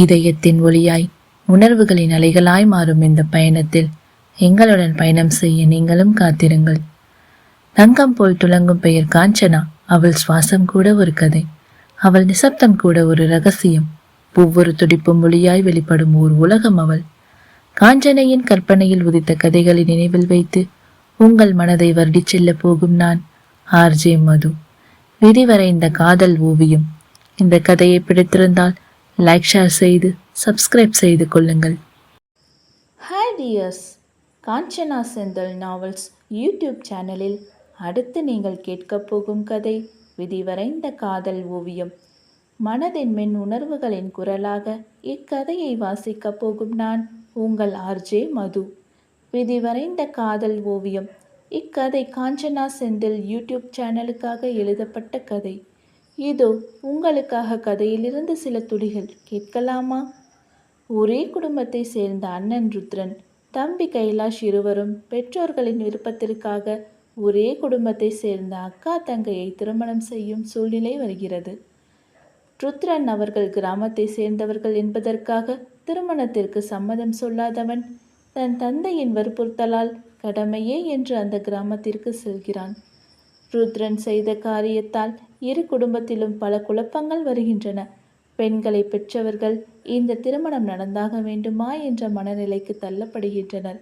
இதயத்தின் ஒளியாய் உணர்வுகளின் அலைகளாய் மாறும் இந்த பயணத்தில் எங்களுடன் பயணம் செய்ய நீங்களும் காத்திருங்கள். தங்கம் போல் துளங்கும் பெயர் காஞ்சனா. அவள் சுவாசம் கூட ஒரு கதை, அவள் நிசப்தம் கூட ஒரு ரகசியம். ஒவ்வொரு துடிப்பும் ஒளியாய் வெளிப்படும் ஓர் உலகம் அவள். காஞ்சனையின் கற்பனையில் உதித்த கதைகளை நினைவில் வைத்து உங்கள் மனதை வருடிச் செல்ல போகும் நான், ஆர்ஜே மது. விரிவரைந்த காதல் ஓவியம். இந்த கதையை பிடித்திருந்தால் லைக், ஷேர் செய்து சப்ஸ்கிரைப் செய்து கொள்ளுங்கள். Hi tears, Kanchana Senthil novels YouTube சேனலில் அடுத்து நீங்கள் கேட்கப் போகும் கதை விதிவரைந்த காதல் ஓவியம். மனதின் மென் உணர்வுகளின் குரலாக இக்கதையை வாசிக்கப் போகும் நான், உங்கள் ஆர்ஜே மது. விதிவரைந்த காதல் ஓவியம். இக்கதை காஞ்சனா செந்தில் யூடியூப் சேனலுக்காக எழுதப்பட்ட கதை. இதோ உங்களுக்காக கதையிலிருந்து சில துளிகள் கேட்கலாமா? ஒரே குடும்பத்தை சேர்ந்த அண்ணன் ருத்ரன், தம்பி கைலாஷ் இருவரும் பெற்றோர்களின் விருப்பத்திற்காக ஒரே குடும்பத்தை சேர்ந்த அக்கா தங்கையை திருமணம் செய்யும் சூழ்நிலை வருகிறது. ருத்ரன் அவர்கள் கிராமத்தை சேர்ந்தவர்கள் என்பதற்காக திருமணத்திற்கு சம்மதம் சொல்லாதவன் தன் தந்தையின் வற்புறுத்தலால் கடமையே என்று அந்த கிராமத்திற்கு செல்கிறான். ருத்ரன் செய்த காரியத்தால் இரு குடும்பத்திலும் பல குழப்பங்கள் வருகின்றன. பெண்களை பெற்றவர்கள் இந்த திருமணம் நடந்தாக வேண்டுமா என்ற மனநிலைக்கு தள்ளப்படுகின்றனர்.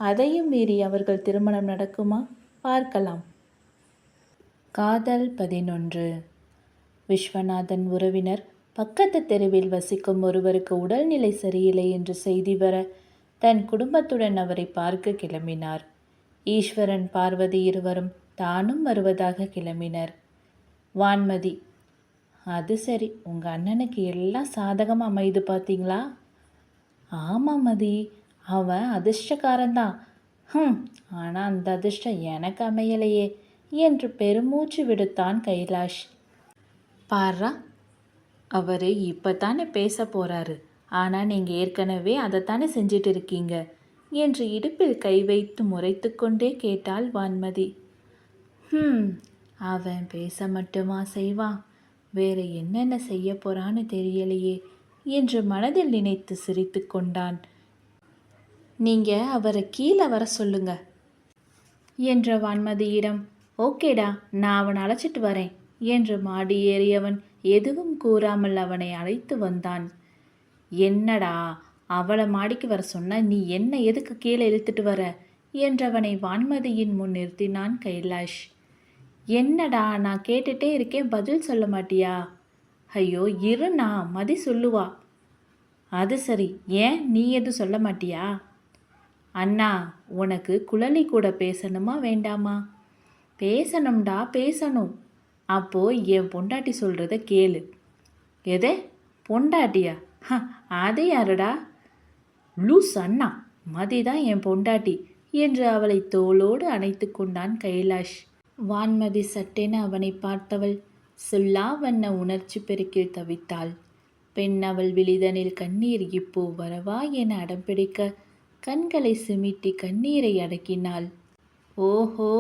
அதையும் மீறி அவர்கள் திருமணம் நடக்குமா? பார்க்கலாம். காதல் 11. விஸ்வநாதன் உறவினர் பக்கத்து தெருவில் வசிக்கும் ஒருவருக்கு உடல்நிலை சரியில்லை என்று செய்தி வர தன் குடும்பத்துடன் அவரை பார்க்க கிளம்பினார். ஈஸ்வரன், பார்வதி இருவரும் தானும் வருவதாக கிளம்பினர். வான்மதி: அது சரி, உங்கள் அண்ணனுக்கு எல்லாம் சாதகமாக அமையுது பார்த்தீங்களா? ஆமாம் மதி, அவன் அதிர்ஷ்டக்காரன்தான். ஆனால் அந்த அதிர்ஷ்டம் எனக்கு அமையலையே என்று பெருமூச்சு விடுத்தான் கைலாஷ். பாரா, அவர் இப்போ தானே பேச போகிறாரு, ஆனால் நீங்கள் ஏற்கனவே அதைத்தானே செஞ்சிட்டு இருக்கீங்க என்று இடுப்பில் கை வைத்து முறைத்து கொண்டே கேட்டாள் வான்மதி. அவன் பேச மட்டுமா செய்வான், வேறு என்னென்ன செய்ய போறான்னு தெரியலையே என்று மனதில் நினைத்து சிரித்து கொண்டான். நீங்க அவரை கீழே வர சொல்லுங்க என்ற வான்மதியிடம், ஓகேடா, நான் அவனை அழைச்சிட்டு வரேன் என்று மாடி ஏறியவன் எதுவும் கூறாமல் அவனை அழைத்து வந்தான். என்னடா, அவளை மாடிக்கு வர சொன்ன, நீ என்ன எதுக்கு கீழே இழுத்துட்டு வர என்றவனை வான்மதியின் முன் நிறுத்தினான் கைலாஷ். என்னடா, நான் கேட்டுட்டே இருக்கேன், பதில் சொல்ல மாட்டியா? ஐயோ இருண்ணா, மதி சொல்லுவா. அது சரி, ஏன் நீ எதுவும் சொல்ல மாட்டியா? அண்ணா, உனக்கு குழலி கூட பேசணுமா வேண்டாமா? பேசணும்டா, பேசணும். அப்போ என் பொண்டாட்டி சொல்கிறத கேளு. எதே பொண்டாட்டியா? அது யாருடா? லூஸ் அண்ணா, மதிதான் என் பொண்டாட்டி என்று அவளை தோளோடு அணைத்து கொண்டான் கைலாஷ். வான்மதி சட்டென அவனை பார்த்தவள் சொல்லா வண்ண உணர்ச்சி பெருக்கில் தவித்தாள். பெண் அவள் விழிதனில் கண்ணீர் இப்போ வரவா என அடம்பிடிக்க கண்களை சிமிட்டி கண்ணீரை அடக்கினாள். ஓஹோ,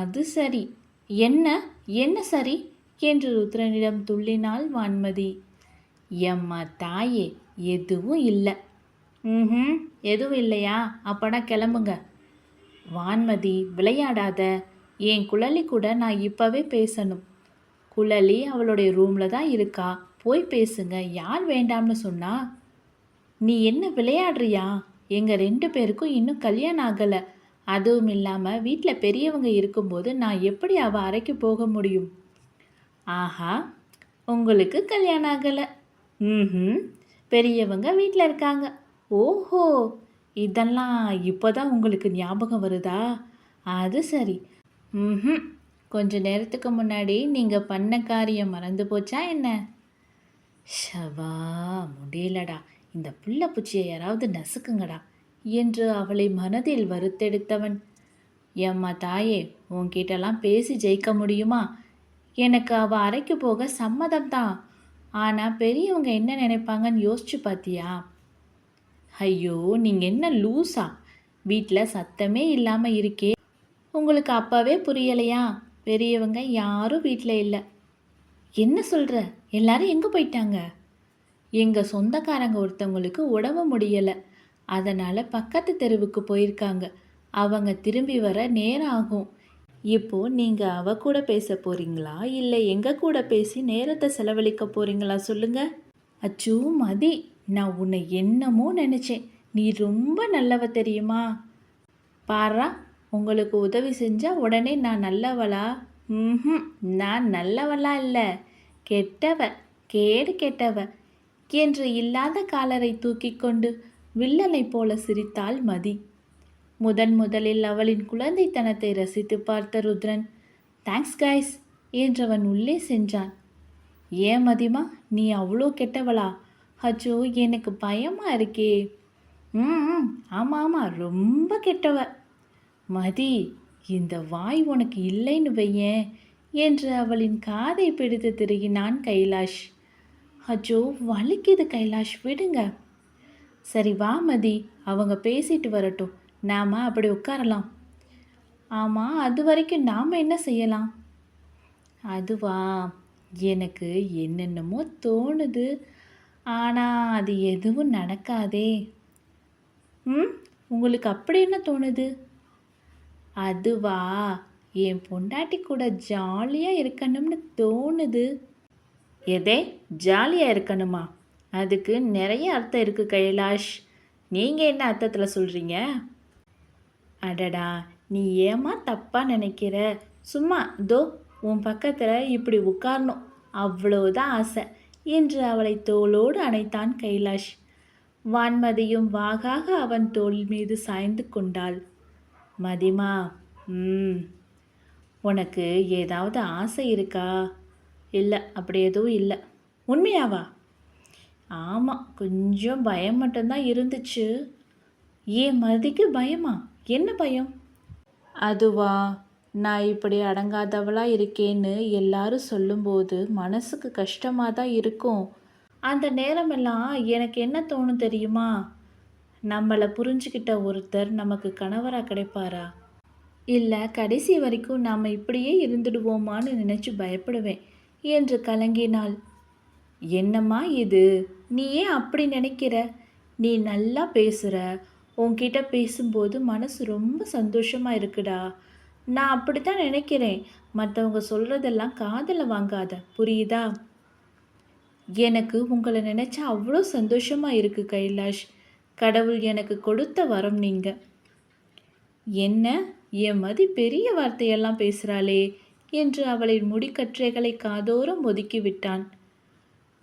அது சரி. என்ன என்ன சரி என்று ருத்ரனிடம் துள்ளினாள் வான்மதி. எம்மா தாயே, எதுவும் இல்லை. எதுவும் இல்லையா? அப்பனா கிளம்புங்க. வான்மதி, விளையாடாத. என் குழலி கூட நான் இப்போவே பேசணும். குழலி அவளுடைய ரூமில் தான் இருக்கா, போய் பேசுங்க. யார் வேண்டாம்னு சொன்னா? நீ என்ன விளையாடுறியா? எங்கள் 2 பேருக்கும் இன்னும் கல்யாணம் ஆகலை. அதுவும் இல்லாமல் வீட்டில் பெரியவங்க இருக்கும்போது நான் எப்படி அவள் அறைக்கு போக முடியும்? ஆஹா, உங்களுக்கு கல்யாணம் ஆகலை? பெரியவங்க வீட்டில் இருக்காங்க. ஓஹோ, இதெல்லாம் இப்போ தான் உங்களுக்கு ஞாபகம் வருதா? அது சரி. கொஞ்ச நேரத்துக்கு முன்னாடி நீங்கள் பண்ண காரியம் மறந்து போச்சா என்ன? ஷவா, முடியலடா, இந்த புள்ள பூச்சியை யாராவது நசுக்குங்கடா என்று அவளை மனதில் வருத்தெடுத்தவன், எம்மா தாயே, உன்கிட்டலாம் பேசி ஜெயிக்க முடியுமா? எனக்கு அவள் அறைக்கு போக சம்மதம்தான். ஆனால் பெரியவங்க என்ன நினைப்பாங்கன்னு யோசிச்சு பார்த்தியா? ஐயோ, நீங்கள் என்ன லூஸா? வீட்டில் சத்தமே இல்லாமல் இருக்கே, உங்களுக்கு அப்பாவே புரியலையா? பெரியவங்க யாரும் வீட்டில் இல்லை. என்ன சொல்கிற? எல்லாரும் எங்கே போயிட்டாங்க? எங்கள் சொந்தக்காரங்க ஒருத்தவங்களுக்கு உடம்பு முடியலை, அதனால் பக்கத்து தெருவுக்கு போயிருக்காங்க. அவங்க திரும்பி வர நேரம் ஆகும். இப்போ நீங்கள் அவ கூட பேச போறீங்களா, இல்லை எங்கள் கூட பேசி நேரத்தை செலவழிக்க போறீங்களா சொல்லுங்க. அச்சோ மதி, நான் உன்னை என்னமோ நினச்சேன். நீ ரொம்ப நல்லவ தெரியுமா? பாரா, உங்களுக்கு உதவி செஞ்சா உடனே நான் நல்லவளா? ம், நான் நல்லவளா இல்லை, கெட்டவ, கேடு கெட்டவ என்று இல்லாத காலரை தூக்கி கொண்டு வில்லனைப் போல சிரித்தாள் மதி. முதலில் அவளின் குழந்தைத்தனத்தை ரசித்து பார்த்த ருத்ரன், தேங்க்ஸ் கைஸ் என்றவன் உள்ளே சென்றான். ஏன் மதிமா, நீ அவ்வளோ கெட்டவளா? அச்சோ, எனக்கு பயமா இருக்கே. ம், ஆமாம் ஆமாம், ரொம்ப கெட்டவ. மதி, இந்த வாய் உனக்கு இல்லைன்னு வையேன் என்று அவளின் காதை பிடித்து திருகினான் கைலாஷ். அச்சோ, வலிக்குது கைலாஷ், விடுங்க. சரி வா மதி, அவங்க பேசிட்டு வரட்டும், நாம் அப்படி உட்காரலாம். ஆமாம், அது வரைக்கும் நாம் என்ன செய்யலாம்? அதுவா, எனக்கு என்னென்னமோ தோணுது, ஆனால் அது எதுவும் நடக்காதே. உங்களுக்கு அப்படி என்ன தோணுது? அதுவா, என் பொண்டாட்டி கூட ஜாலியாக இருக்கணும்னு தோணுது. எதே ஜாலியாக இருக்கணுமா? அதுக்கு நிறைய அர்த்தம் இருக்குது கைலாஷ். நீங்கள் என்ன அர்த்தத்தில் சொல்கிறீங்க? அடடா, நீ ஏமா தப்பாக நினைக்கிற? சும்மா தோ உன் பக்கத்தில் இப்படி உட்காரணும், அவ்வளோதான் ஆசை என்று அவளை தோளோடு அணைத்தான் கைலாஷ். வான்மதியும் வாகாக அவன் தோள் மீது சாய்ந்து கொண்டாள். மதிமா, உனக்கு ஏதாவது ஆசை இருக்கா? இல்லை, அப்படி எதுவும் இல்லை. உண்மையாவா? ஆமாம், கொஞ்சம் பயம் மட்டும்தான் இருந்துச்சு. ஏன் மதிக்கு பயமா? என்ன பயம்? அதுவா, நான் இப்படி அடங்காதவளாக இருக்கேன்னு எல்லாரும் சொல்லும்போது மனசுக்கு கஷ்டமாக தான் இருக்கும். அந்த நேரமெல்லாம் எனக்கு என்ன தோணும் தெரியுமா? நம்மளை புரிஞ்சுக்கிட்ட ஒருத்தர் நமக்கு கணவராக கிடைப்பாரா, இல்லை கடைசி வரைக்கும் நாம் இப்படியே இருந்துடுவோமான்னு நினச்சி பயப்படுவேன் என்று கலங்கினாள். என்னம்மா இது, நீ ஏன் அப்படி நினைக்கிற? நீ நல்லா பேசுகிற, உன்கிட்ட பேசும்போது மனசு ரொம்ப சந்தோஷமாக இருக்குடா. நான் அப்படித்தான் நினைக்கிறேன். மற்றவங்க சொல்கிறதெல்லாம் காதில் வாங்காத, புரியுதா? எனக்கு உங்களை நினச்சா அவ்வளோ சந்தோஷமாக இருக்குது கைலாஷ். கடவுள் எனக்கு கொடுத்த வரம் நீங்கள். என்ன, என் மதி பெரிய வார்த்தையெல்லாம் பேசுகிறாளே என்று அவளின் முடிக்கற்றைகளை காதோறும் ஒதுக்கிவிட்டான்.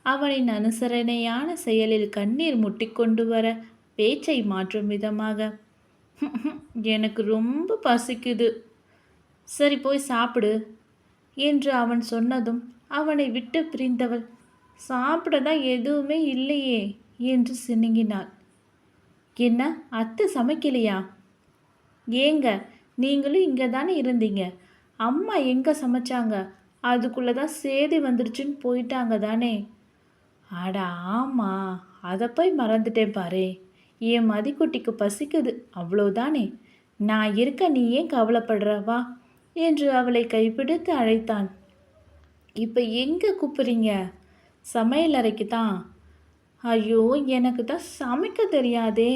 அவனின் அனுசரணையான செயலில் கண்ணீர் முட்டிக்கொண்டு வர பேச்சை மாற்றும் விதமாக, எனக்கு ரொம்ப பசிக்குது, சரி போய் சாப்பிடு என்று அவன் சொன்னதும் அவனை விட்டு பிரிந்தவள், சாப்பிடதான் எதுவுமே இல்லையே என்று சினுங்கினாள். என்ன, அத்தை சமைக்கலையா? ஏங்க, நீங்களும் இங்கே தானே இருந்தீங்க, அம்மா எங்கே சமைச்சாங்க? அதுக்குள்ளே தான் சேதி வந்துருச்சுன்னு போயிட்டாங்க தானே. அட ஆமாம், அதை போய் மறந்துட்டேன் பாரு. என் மதிக்குட்டிக்கு பசிக்குது, அவ்வளோதானே. நான் இருக்க, நீ ஏன் கவலைப்படுற, வா என்று அவளை கைப்பிடித்து அழைத்தான். இப்போ எங்கே கூப்பிட்றீங்க? சமையல் அறைக்கு தான். ஐயோ, எனக்கு தான் சமைக்க தெரியாதே.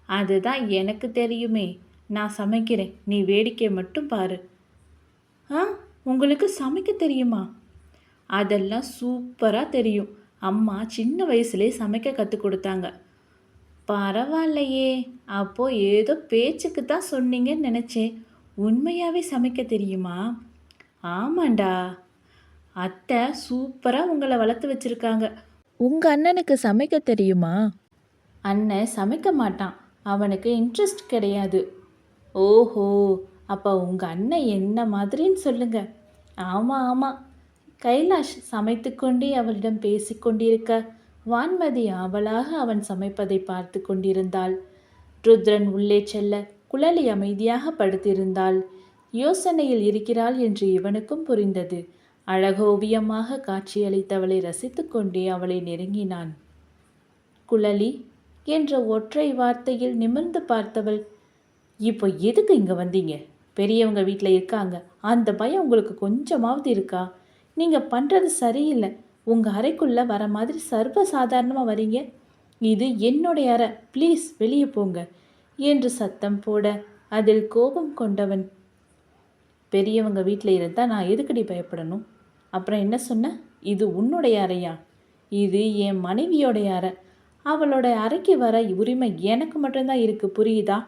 அதுதான் எனக்கு தெரியுமே, நான் சமைக்கிறேன், நீ வேடிக்கை மட்டும் பாரு. உங்களுக்கு சமைக்க தெரியுமா? அதெல்லாம் சூப்பராக தெரியும். அம்மா சின்ன வயசுலேயே சமைக்க கற்றுக் கொடுத்தாங்க. பரவாயில்லையே, அப்போது ஏதோ பேச்சுக்கு தான் சொன்னீங்கன்னு நினச்சேன். உண்மையாகவே சமைக்க தெரியுமா? ஆமாண்டா, அத்தை சூப்பராக உங்களை வளர்த்து வச்சுருக்காங்க. உங்கள் அண்ணனுக்கு சமைக்க தெரியுமா? அண்ணன் சமைக்க மாட்டான், அவனுக்கு இன்ட்ரெஸ்ட் கிடையாது. ஓஹோ, அப்போ உங்கள் அண்ணன் என்ன மாதிரின்னு சொல்லுங்க. ஆமாம் ஆமாம். கைலாஷ் சமைத்து கொண்டே அவளிடம் பேசி கொண்டிருக்க வான்மதி ஆவலாக அவன் சமைப்பதை பார்த்து கொண்டிருந்தாள். ருத்ரன் உள்ளே செல்ல குழலி அமைதியாக படுத்திருந்தாள். யோசனையில் இருக்கிறாள் என்று இவனுக்கும் புரிந்தது. அழகோவியமாக காட்சியளித்தவளை ரசித்து கொண்டே அவளை நெருங்கினான். குழலி என்ற ஒற்றை வார்த்தையில் நிமிர்ந்து பார்த்தவள், இப்போ எதுக்கு இங்கே வந்தீங்க? பெரியவங்க வீட்டில் இருக்காங்க, அந்த பயம் உங்களுக்கு கொஞ்சமாவது இருக்கா? நீங்கள் பண்ணுறது சரியில்லை, உங்கள் அறைக்குள்ளே வர மாதிரி சர்வ சாதாரணமாக வரீங்க? இது என்னுடைய அறை, ப்ளீஸ் வெளியே போங்க என்று சத்தம் போட அதில் கோபம் கொண்டவன், பெரியவங்க வீட்டில் இருந்தால் நான் எதுக்கடி பயப்படணும்? அப்புறம் என்ன சொன்ன? இது உன்னுடைய அறையா? இது என் மனைவியோடைய அறை. அவளோட அறைக்கு வர உரிமை எனக்கு மட்டும்தான் இருக்கு, புரியுதா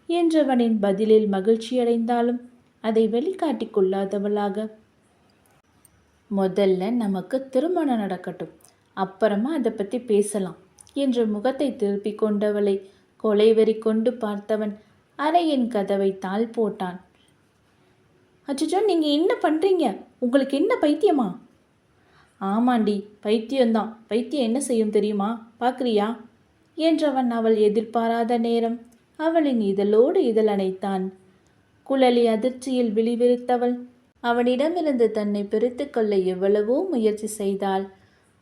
என்றவனின் பதிலில் மகிழ்ச்சியடைந்தாலும் அதை வெளிக்காட்டி கொள்ளாதவளாக, முதல்ல நமக்கு திருமணம் நடக்கட்டும், அப்புறமா அதை பற்றி பேசலாம் என்று முகத்தை திருப்பி கொண்டவளை கொலைவெறி கொண்டு பார்த்தவன் அறையின் கதவை தாள் போட்டான். அச்சோ, நீங்கள் என்ன பண்ணுறீங்க? உங்களுக்கு என்ன பைத்தியமா? ஆமாண்டி, பைத்தியம்தான். பைத்தியம் என்ன செய்யும் தெரியுமா? பார்க்குறியா என்றவன் அவள் எதிர்பாராத நேரம் அவளின் இதழோடு இதழ் அணைத்தான். குழலி அதிர்ச்சியில் விழிவிரித்தவள் அவனிடமிருந்து தன்னை பிரித்து கொள்ள எவ்வளவோ முயற்சி செய்தாள்.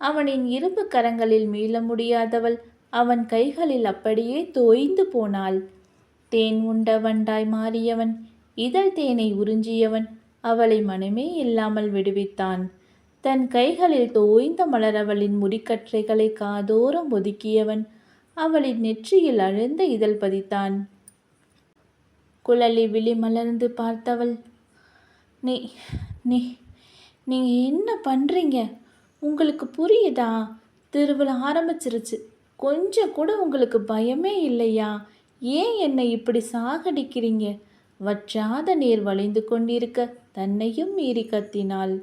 அவனின் இரும்பு கரங்களில் மீள முடியாதவள் அவன் கைகளில் அப்படியே தோய்ந்து போனாள். தேன் உண்ட வண்டாய் மாறியவன், இதழ் தேனை உறிஞ்சியவன் அவளை மனமே இல்லாமல் விடுவித்தான். தன் கைகளில் தோய்ந்த மலரவளின் முடிக்கற்றைகளை காதோரம் ஒதுக்கியவன் அவளின் நெற்றியில் அழுந்த இதழ் பதித்தான். குழலி விழி மலர்ந்து பார்த்தவள், நீ நீ நீங்கள் என்ன பண்ணுறீங்க? உங்களுக்கு புரியுதா? திருவிழா ஆரம்பிச்சிருச்சு. கொஞ்சம் கூட உங்களுக்கு பயமே இல்லையா? ஏன் என்னை இப்படி சாகடிக்கிறீங்க? வற்றாத நீர் வழிந்து கொண்டிருக்க தன்னையும் மீறி கத்தினாள்.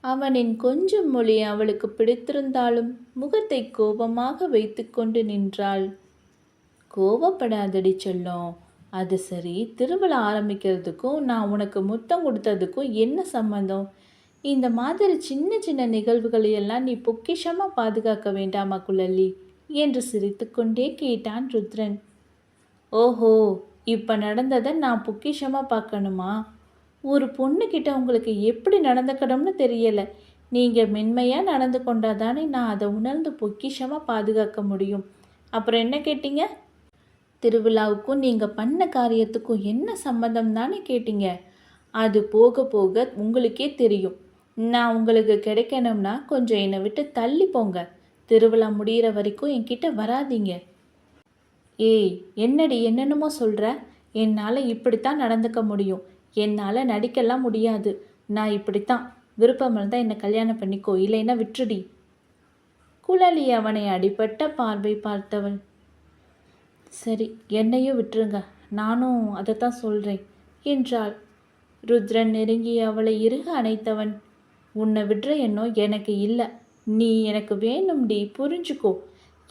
அவனின் கொஞ்சம் மொழி அவளுக்கு பிடித்திருந்தாலும் முகத்தை கோபமாக வைத்து கொண்டு நின்றாள். கோபப்படாதடி செல்லம். அது சரி, திருவிழா ஆரம்பிக்கிறதுக்கும் நான் உனக்கு முத்தம் கொடுத்ததுக்கும் என்ன சம்பந்தம்? இந்த மாதிரி சின்ன சின்ன நிகழ்வுகளையெல்லாம் நீ பொக்கிஷமாக பாதுகாக்க வேண்டாமா குழலி என்று சிரித்துக்கொண்டே கேட்டான் ருத்ரன். ஓஹோ, இப்போ நடந்ததை நான் பொக்கிஷமாக பார்க்கணுமா? ஒரு பொண்ணுக்கிட்ட உங்களுக்கு எப்படி நடந்துக்கணும்னு தெரியலை. நீங்கள் மென்மையாக நடந்து கொண்டாதானே நான் அதை உணர்ந்து பொக்கிஷமாக பாதுகாக்க முடியும். அப்புறம் என்ன கேட்டீங்க? திருவிழாவுக்கும் நீங்கள் பண்ண காரியத்துக்கும் என்ன சம்மந்தம் தானே கேட்டீங்க. அது போக போக உங்களுக்கே தெரியும். நான் உங்களுக்கு கிடைக்கணும்னா கொஞ்சம் என்னை விட்டு தள்ளி போங்க. திருவிழா முடிகிற வரைக்கும் என்கிட்ட வராதீங்க. ஏய், என்னடி என்னென்னமோ சொல்கிற? என்னால் இப்படித்தான் நடந்துக்க முடியும். என்னால் நடிக்கலாம் முடியாது. நான் இப்படித்தான். விருப்பம் இருந்தால் என்னை கல்யாணம் பண்ணிக்கோ, இல்லைன்னா விட்டுடி. குழலி அவனை அடிபட்ட பார்வை பார்த்தவள், சரி என்னையும் விட்டுருங்க, நானும் அதைத்தான் சொல்கிறேன் என்றாள். ருத்ரன் நெருங்கி அவளை இறுக அணைத்தவன், உன்னை விடுற எண்ணம் எனக்கு இல்லை. நீ எனக்கு வேணும்டி, புரிஞ்சுக்கோ.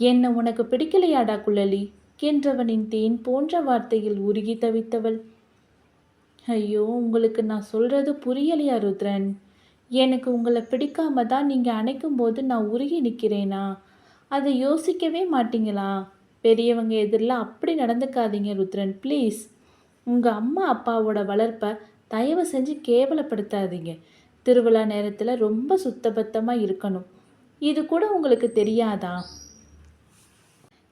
என்னை உனக்கு பிடிக்கலையாடா குழலி என்றவனின் தேன் போன்ற வார்த்தையில் உருகி தவித்தவள், ஐயோ, உங்களுக்கு நான் சொல்கிறது புரியலையா ருத்ரன்? எனக்கு உங்களை பிடிக்காம தான் நீங்கள் அணைக்கும் போது நான் உருகி நிற்கிறேனா? அதை யோசிக்கவே மாட்டீங்களா? பெரியவங்க எதிரில் அப்படி நடந்துக்காதீங்க ருத்ரன், ப்ளீஸ். உங்கள் அம்மா அப்பாவோட வளர்ப்பை தயவு செஞ்சு கேவலப்படுத்தாதீங்க. திருவிழா நேரத்தில் ரொம்ப சுத்தபத்தமாக இருக்கணும். இது கூட உங்களுக்கு தெரியாதா?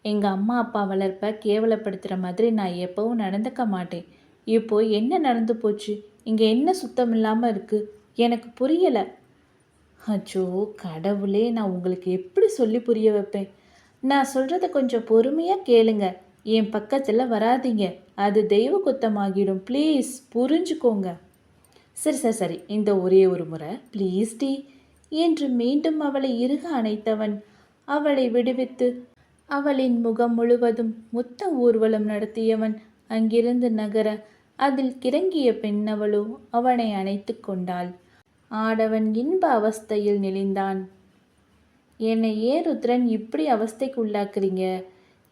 எங்கள் அம்மா அப்பா வளர்ப்பை கேவலப்படுத்துகிற மாதிரி நான் எப்போவும் நடந்துக்க மாட்டேன். இப்போ என்ன நடந்து போச்சு? இங்கே என்ன சுத்தம் இல்லாமல் இருக்குது? எனக்கு புரியலை. அச்சோ கடவுளே, நான் உங்களுக்கு எப்படி சொல்லி புரிய வைப்பேன்? நான் சொல்கிறத கொஞ்சம் பொறுமையாக கேளுங்க. என் பக்கத்தில் வராதீங்க, அது தெய்வ குத்தமாகிடும். ப்ளீஸ் புரிஞ்சுக்கோங்க. சரி சரி சரி, இந்த ஒரே ஒரு முறை ப்ளீஸ் டி என்று மீண்டும் அவளை இறுக அணைத்தவன் அவளை விடுவித்து அவளின் முகம் முழுவதும் முத்த ஊர்வலம் நடத்தியவன் அங்கிருந்து நகர அதில் கிறங்கிய பெண்ணவளோ அவனை அணைத்து கொண்டாள். ஆடவன் இன்ப அவஸ்தையில் நெளிந்தான். என்னை ஏன் ருத்ரன் இப்படி அவஸ்தைக்கு உள்ளாக்குறீங்க?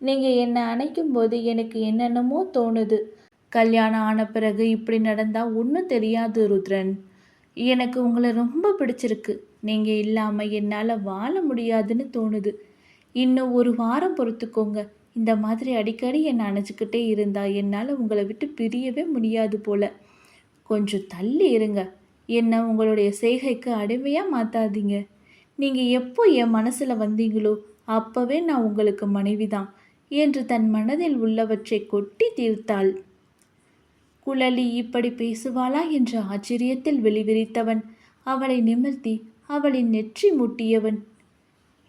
நீங்கள் என்னை அணைக்கும் போது எனக்கு என்னென்னமோ தோணுது. கல்யாணம் ஆன பிறகு இப்படி நடந்தால் ஒன்றும் தெரியாது ருத்ரன். எனக்கு உங்களை ரொம்ப பிடிச்சிருக்கு. நீங்கள் இல்லாமல் என்னால் வாழ முடியாதுன்னு தோணுது. இன்னும் ஒரு வாரம் பொறுத்துக்கோங்க. இந்த மாதிரி அடிக்கடி என்னை அணைச்சிக்கிட்டே இருந்தால் என்னால் உங்களை விட்டு பிரியவே முடியாது போல. கொஞ்சம் தள்ளி இருங்க. என்னை உங்களுடைய செய்கைக்கு அடிமையாக மாற்றாதீங்க. நீங்கள் எப்போ என் மனசில் வந்தீங்களோ அப்போவே நான் உங்களுக்கு மனைவி தான் என்று தன் மனதில் உள்ளவற்றை கொட்டி தீர்த்தாள். குழலி இப்படி பேசுவாளா என்ற ஆச்சரியத்தில் வெளிவிரித்தவன் அவளை நிமிர்த்தி அவளின் நெற்றி முட்டியவன்,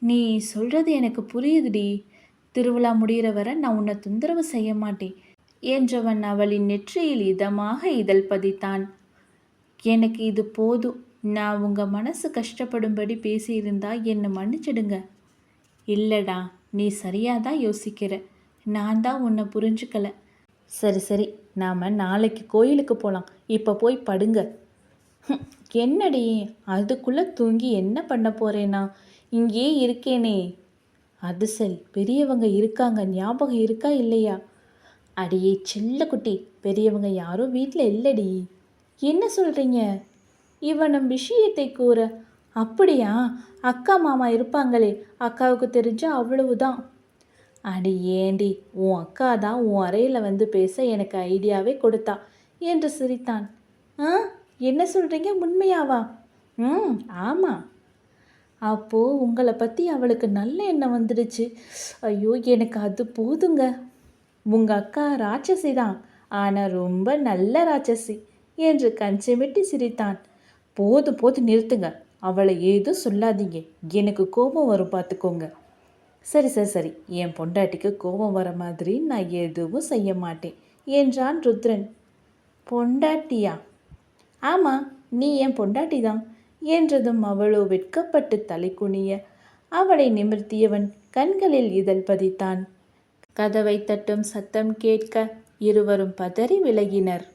நீ சொல்றது எனக்கு புரியுதுடி. திருவிழா முடிகிற வரை நான் உன்னை தொந்தரவு செய்ய மாட்டேன் என்றவன் அவளின் நெற்றியில் இதமாக இதழ் பதித்தான். எனக்கு இது போதும். நான் உங்கள் மனசு கஷ்டப்படும்படி பேசியிருந்தா என்னை மன்னிச்சிடுங்க. இல்லைடா, நீ சரியாக தான் யோசிக்கிற. நான் தான் உன்னை புரிஞ்சுக்கல. சரி சரி, நாம் நாளைக்கு கோயிலுக்கு போகலாம். இப்போ போய் படுங்க. என்னடி, அதுக்குள்ளே தூங்கி என்ன பண்ண போகிறேனா? இங்கேயே இருக்கேனே. அது சரி, பெரியவங்க இருக்காங்க, ஞாபகம் இருக்கா இல்லையா? அடியே செல்லக்குட்டி, பெரியவங்க யாரும் வீட்டில் இல்லடி. என்ன சொல்கிறீங்க? இவனும் விஷயத்தை கூற, அப்படியா? அக்கா மாமா இருப்பாங்களே, அக்காவுக்கு தெரிஞ்சா அவ்வளவுதான். அடி ஏண்டி, உன் அக்கா தான் உன் அறையில் வந்து பேச எனக்கு ஐடியாவே கொடுத்தா என்று சிரித்தான். என்ன சொல்கிறீங்க, உண்மையாவா? ஆமாம். அப்போது உங்களை பற்றி அவளுக்கு நல்ல எண்ணம் வந்துடுச்சு. ஐயோ, எனக்கு அது போதுங்க. உங்கள் அக்கா ராட்சசி தான், ஆனால் ரொம்ப நல்ல ராட்சசி என்று கஞ்சமிட்டு சிரித்தான். போது நிறுத்துங்க. அவளை ஏதும் சொல்லாதீங்க, எனக்கு கோபம் வரும் பார்த்துக்கோங்க. சரி சரி சரி, என் பொண்டாட்டிக்கு கோபம் வர மாதிரி நான் எதுவும் செய்ய மாட்டேன் என்றான் ருத்ரன். பொண்டாட்டியா? ஆமாம், நீ என் பொண்டாட்டி தான் என்றதும் அவளோ வெட்கப்பட்டு தலை குனிய அவளை நிமிர்த்தியவன் கண்களில் இதழ் பதித்தான். கதவை தட்டும் சத்தம் கேட்க இருவரும் பதறி விலகினர்.